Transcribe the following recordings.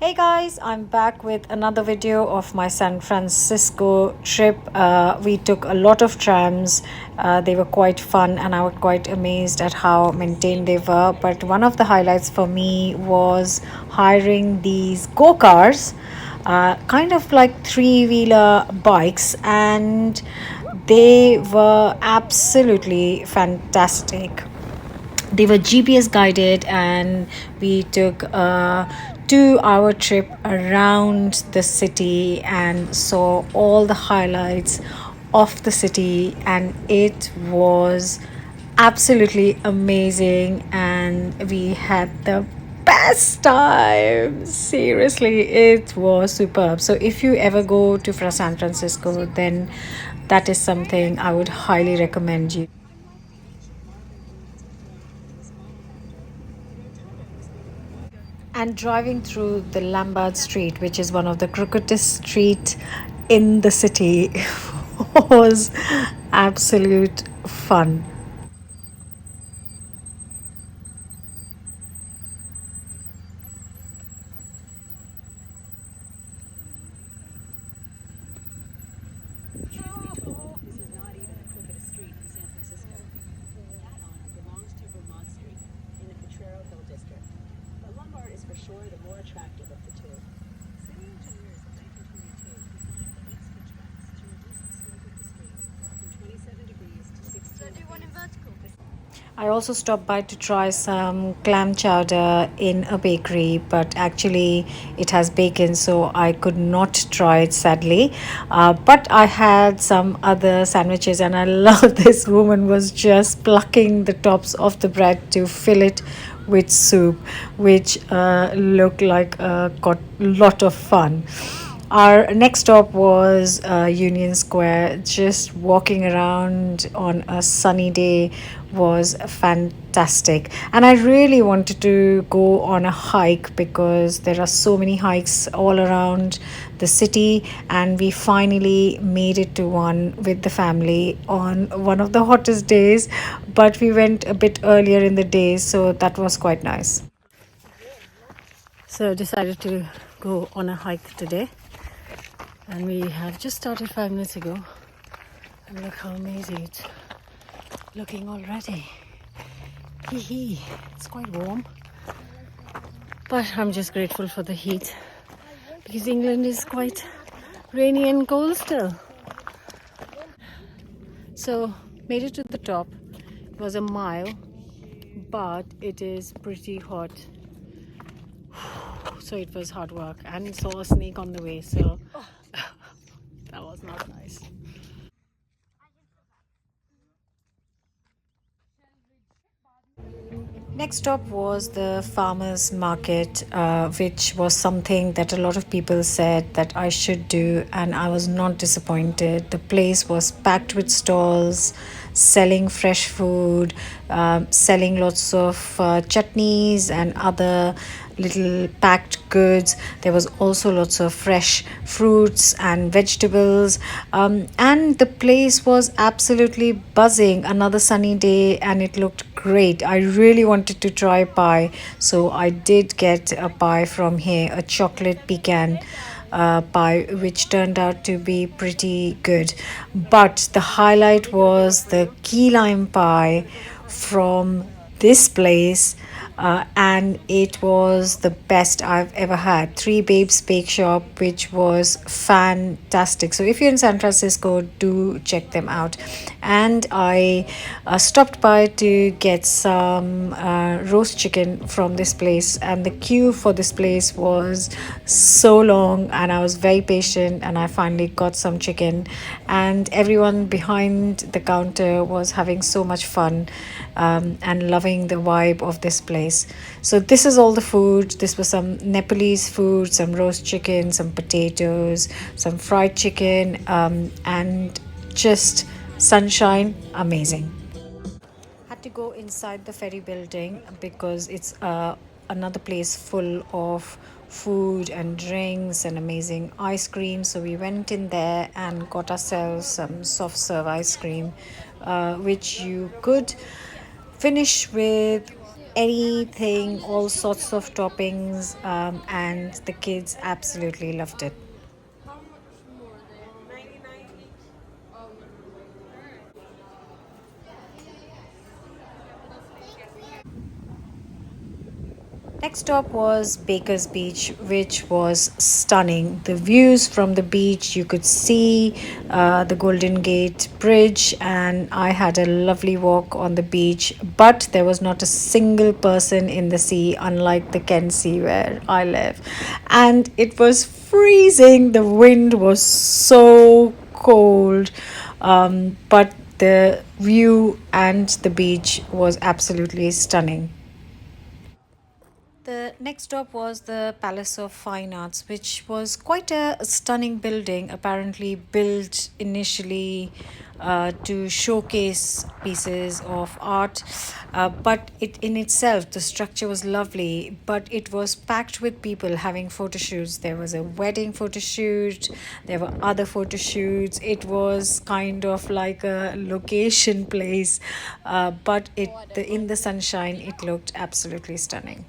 Hey guys, I'm back with another video of my San Francisco trip. We took a lot of trams. They were quite fun and I was quite amazed at how maintained they were. But one of the highlights for me was hiring these go-cars, kind of like three-wheeler bikes, and they were absolutely fantastic. They were GPS guided, and we took a 2 hour trip around the city and saw all the highlights of the city, and it was absolutely amazing. And we had the best time. Seriously, it was superb. So if you ever go to San Francisco, then that is something I would highly recommend you. And driving through the Lombard Street, which is one of the crookedest street in the city, was absolute fun. I also stopped by to try some clam chowder in a bakery, but actually it has bacon, so I could not try it sadly. But I had some other sandwiches, and I love this woman was just plucking the tops of the bread to fill it with soup, which looked like a lot of fun. Our next stop was Union Square. Just walking around on a sunny day was fantastic. And I really wanted to go on a hike because there are so many hikes all around the city. And we finally made it to one with the family on one of the hottest days. But we went a bit earlier in the day, so that was quite nice. So decided to go on a hike today, and we have just started 5 minutes ago, and look how amazing it's looking already. Hee hee, it's quite warm, but I'm just grateful for the heat because England is quite rainy and cold still. So made it to the top. It was a mile, but it is pretty hot, so it was hard work, and saw a snake on the way, so that was not nice. Next stop was the farmers market, which was something that a lot of people said that I should do, and I was not disappointed. The place was packed with stalls selling fresh food, selling lots of chutneys and other little packed goods. There was also lots of fresh fruits and vegetables, and the place was absolutely buzzing. Another sunny day, and it looked great. I really wanted to try pie, so I did get a pie from here, a chocolate pecan pie, which turned out to be pretty good. But the highlight was the key lime pie from this place, and it was the best I've ever had. Three Babes Bake Shop, which was fantastic. So if you're in San Francisco, do check them out. And I stopped by to get some roast chicken from this place, and the queue for this place was so long, and I was very patient, and I finally got some chicken, and everyone behind the counter was having so much fun, and loving the vibe of this place. So this is all the food. This was some Nepalese food, some roast chicken, some potatoes, some fried chicken, and just sunshine. Amazing. Had to go inside the ferry building because it's another place full of food and drinks and amazing ice cream. So we went in there and got ourselves some soft serve ice cream, which you could finish with anything, all sorts of toppings, and the kids absolutely loved it. Next stop was Baker's Beach, which was stunning. The views from the beach, you could see the Golden Gate Bridge, and I had a lovely walk on the beach. But there was not a single person in the sea, unlike the Ken Sea where I live. And it was freezing, the wind was so cold, but the view and the beach was absolutely stunning. The next stop was the Palace of Fine Arts, which was quite a stunning building, apparently built initially to showcase pieces of art. But it in itself, the structure was lovely, but it was packed with people having photo shoots. There was a wedding photo shoot, there were other photo shoots. It was kind of like a location place, but in the sunshine, it looked absolutely stunning.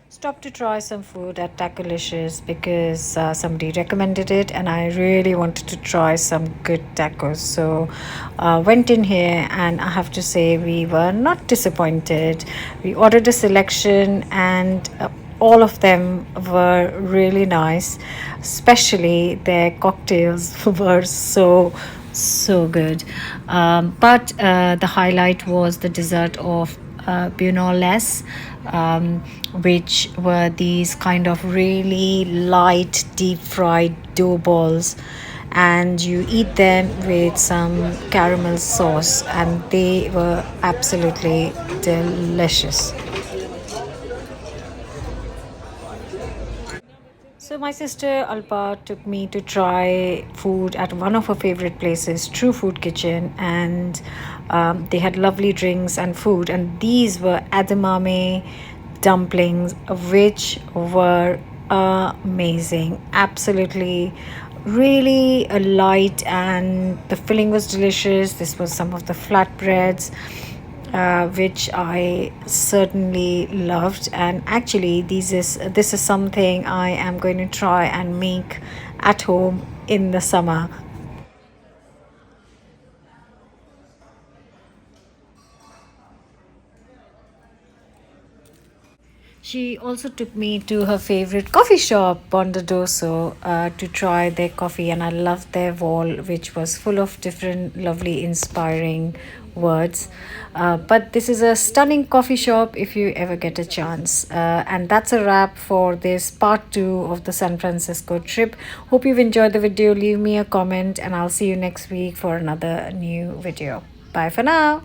Stopped to try some food at Tacolicious because somebody recommended it and I really wanted to try some good tacos. So went in here and I have to say we were not disappointed. We ordered a selection and all of them were really nice, especially their cocktails were so good. But the highlight was the dessert of Bunoles, which were these kind of really light, deep fried dough balls. And you eat them with some caramel sauce, and they were absolutely delicious. So my sister Alpa took me to try food at one of her favorite places, True Food Kitchen, and they had lovely drinks and food. And these were edamame dumplings, which were amazing, absolutely, really light, and the filling was delicious. This was some of the flatbreads which I certainly loved. And actually, this is something I am going to try and make at home in the summer. She also took me to her favorite coffee shop, Bondadoso, to try their coffee, and I loved their wall, which was full of different lovely, inspiring words. But this is a stunning coffee shop if you ever get a chance. And that's a wrap for this part two of the San Francisco trip. Hope you've enjoyed the video. Leave me a comment, and I'll see you next week for another new video. Bye for now.